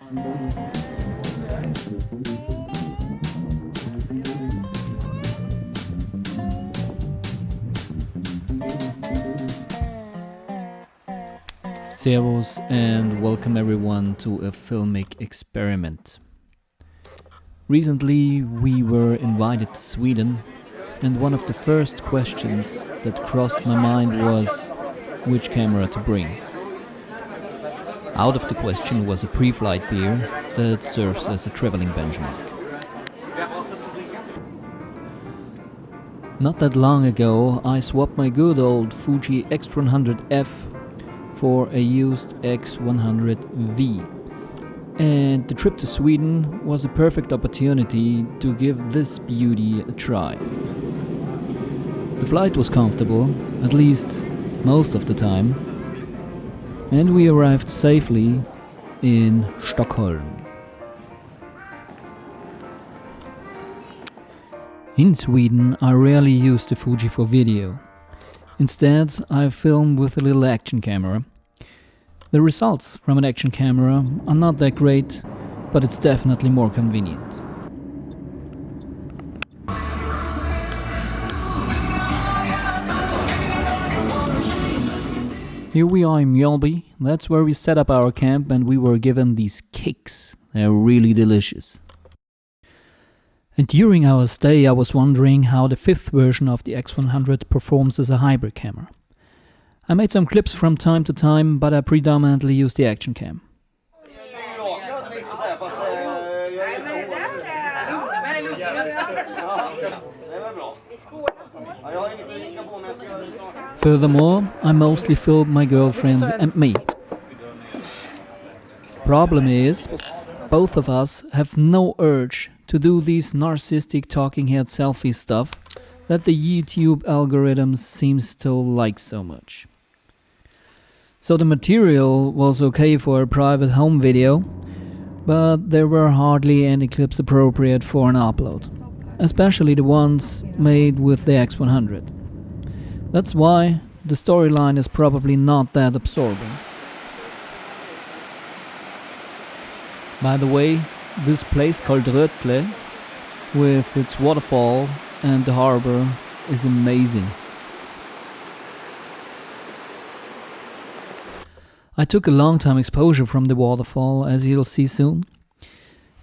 Servus and welcome everyone to a filmic experiment. Recently we were invited to Sweden, and one of the first questions that crossed my mind was which camera to bring. Out of the question was a pre-flight beer that serves as a traveling benchmark. Not that long ago I swapped my good old Fuji X100V for a used X100V, and the trip to Sweden was a perfect opportunity to give this beauty a try. The flight was comfortable, at least most of the time, and we arrived safely in Stockholm. In Sweden I rarely use the Fuji for video. Instead, I film with a little action camera. The results from an action camera are not that great, but it's definitely more convenient. Here we are in Mjölby. That's where we set up our camp, and we were given these cakes. They're really delicious. And during our stay I was wondering how the fifth version of the X100 performs as a hybrid camera. I made some clips from time to time, but I predominantly used the action cam. Furthermore, I mostly filmed my girlfriend and me. Problem is, both of us have no urge to do these narcissistic talking head selfie stuff that the YouTube algorithm seems to like so much. So the material was okay for a private home video, but there were hardly any clips appropriate for an upload, especially the ones made with the X100. That's why the storyline is probably not that absorbing. By the way, this place called Rötle, with its waterfall and the harbor, is amazing. I took a long time exposure from the waterfall, as you'll see soon.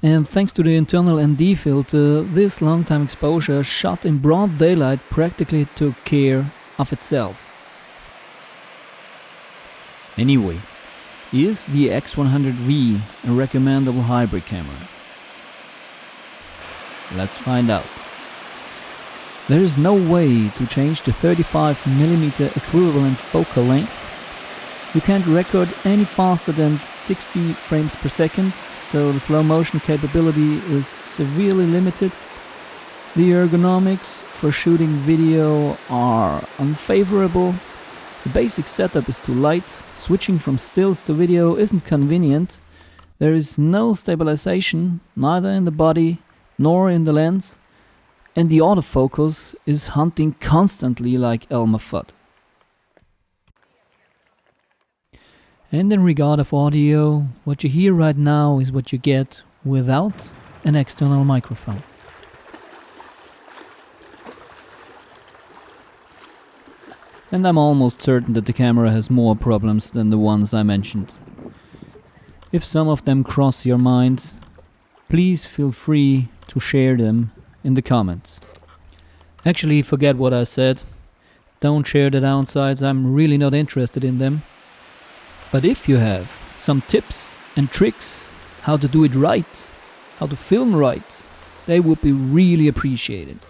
And thanks to the internal ND filter, this long time exposure shot in broad daylight practically took care of itself. Anyway, is the X100V a recommendable hybrid camera? Let's find out. There is no way to change the 35mm equivalent focal length. You can't record any faster than 60 frames per second, so the slow motion capability is severely limited. The ergonomics for shooting video are unfavorable. The basic setup is too light, switching from stills to video isn't convenient, there is no stabilization, neither in the body nor in the lens, and the autofocus is hunting constantly like Elmer Fudd. And in regard of audio, what you hear right now is what you get without an external microphone. And I'm almost certain that the camera has more problems than the ones I mentioned. If some of them cross your mind, please feel free to share them in the comments. Actually, forget what I said. Don't share the downsides, I'm really not interested in them. But if you have some tips and tricks how to do it right, how to film right, they would be really appreciated.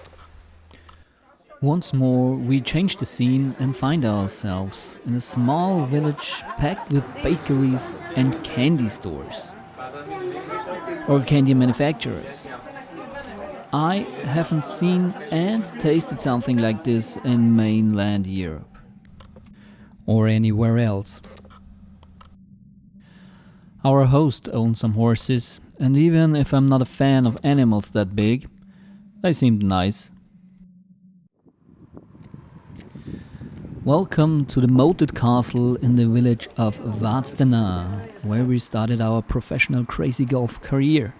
Once more, we change the scene and find ourselves in a small village packed with bakeries and candy stores. Or candy manufacturers. I haven't seen and tasted something like this in mainland Europe. Or anywhere else. Our host owns some horses, and even if I'm not a fan of animals that big, they seemed nice. Welcome to the moated castle in the village of Vadstena, where we started our professional crazy golf career.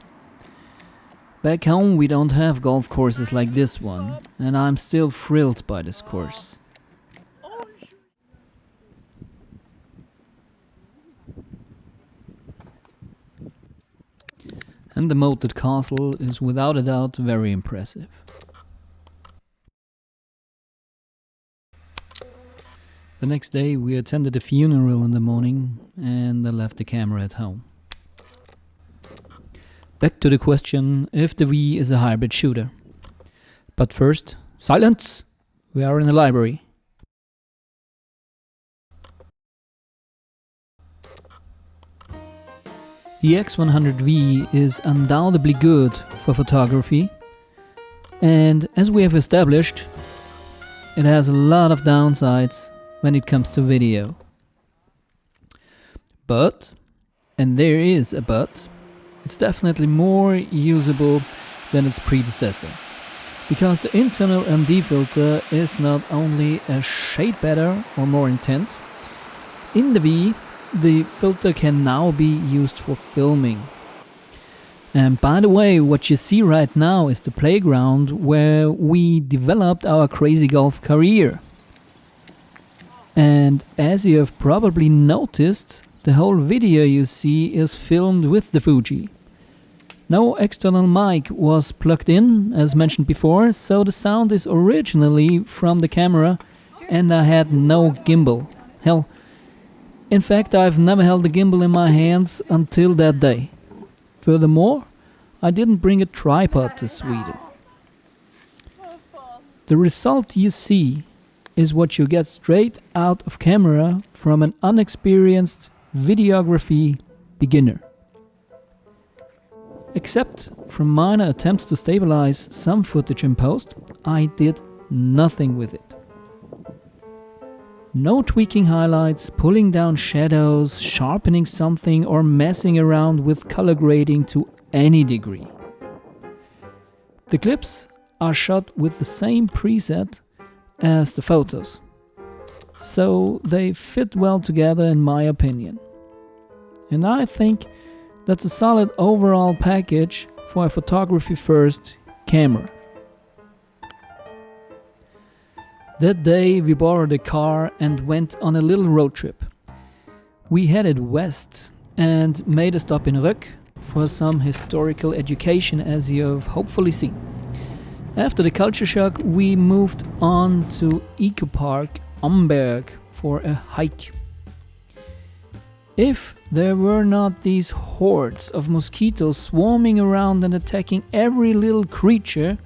Back home we don't have golf courses like this one, and I'm still thrilled by this course. And the moated castle is without a doubt very impressive. The next day we attended a funeral in the morning and I left the camera at home. Back to the question if the V is a hybrid shooter. But first, silence! We are in a library. The X100V is undoubtedly good for photography, and as we have established, it has a lot of downsides when it comes to video. But, and there is a but, it's definitely more usable than its predecessor, because the internal ND filter is not only a shade better or more intense. In the V, the filter can now be used for filming. And by the way, what you see right now is the playground where we developed our crazy golf career. And as you have probably noticed, the whole video you see is filmed with the Fuji. No external mic was plugged in, as mentioned before, so the sound is originally from the camera and I had no gimbal. Hell, in fact, I've never held a gimbal in my hands until that day. Furthermore, I didn't bring a tripod to Sweden. The result you see is what you get straight out of camera from an unexperienced videography beginner. Except from minor attempts to stabilize some footage in post, I did nothing with it. No tweaking highlights, pulling down shadows, sharpening something or messing around with color grading to any degree. The clips are shot with the same preset as the photos, so they fit well together in my opinion. And I think that's a solid overall package for a photography first camera. That day we borrowed a car and went on a little road trip. We headed west and made a stop in Røck for some historical education, as you've hopefully seen. After the culture shock we moved on to Eco Park Amberg for a hike. If there were not these hordes of mosquitoes swarming around and attacking every little creature,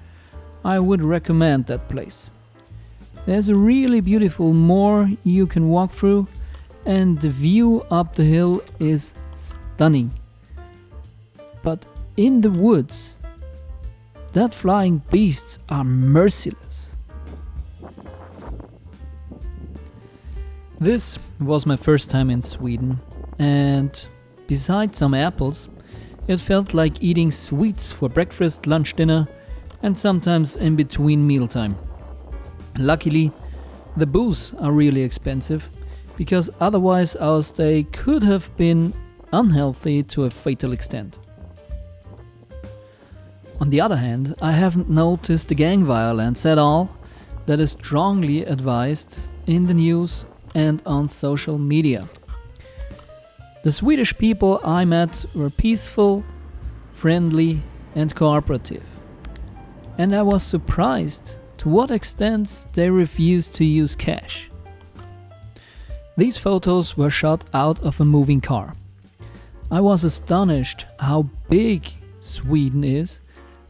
I would recommend that place. There's a really beautiful moor you can walk through, and the view up the hill is stunning. But in the woods, that flying beasts are merciless. This was my first time in Sweden, and besides some apples, it felt like eating sweets for breakfast, lunch, dinner, and sometimes in between mealtime. Luckily, the booze are really expensive, because otherwise our stay could have been unhealthy to a fatal extent. On the other hand, I haven't noticed the gang violence at all that is strongly advised in the news and on social media. The Swedish people I met were peaceful, friendly and cooperative. And I was surprised to what extent they refused to use cash. These photos were shot out of a moving car. I was astonished how big Sweden is,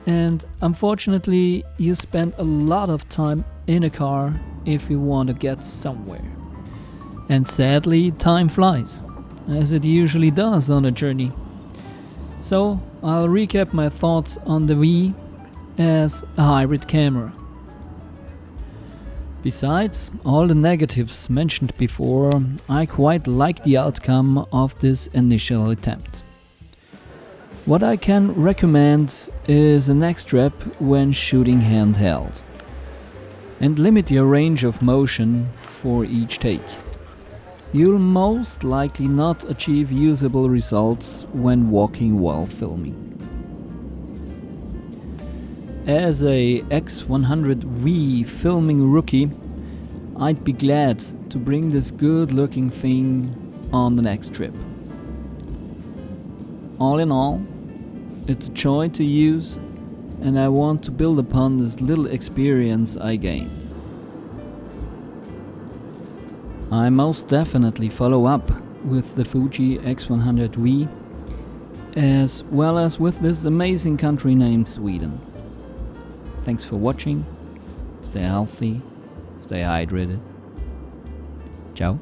and unfortunately you spend a lot of time in a car if you want to get somewhere. And sadly, time flies, as it usually does on a journey. So I'll recap my thoughts on the V as a hybrid camera. Besides all the negatives mentioned before, I quite like the outcome of this initial attempt. What I can recommend is a neck strap when shooting handheld. And limit your range of motion for each take. You'll most likely not achieve usable results when walking while filming. As a X100V filming rookie, I'd be glad to bring this good looking thing on the next trip. All in all, it's a joy to use, and I want to build upon this little experience I gained. I most definitely follow up with the Fuji X100V, as well as with this amazing country named Sweden. Thanks for watching, stay healthy, stay hydrated. Ciao.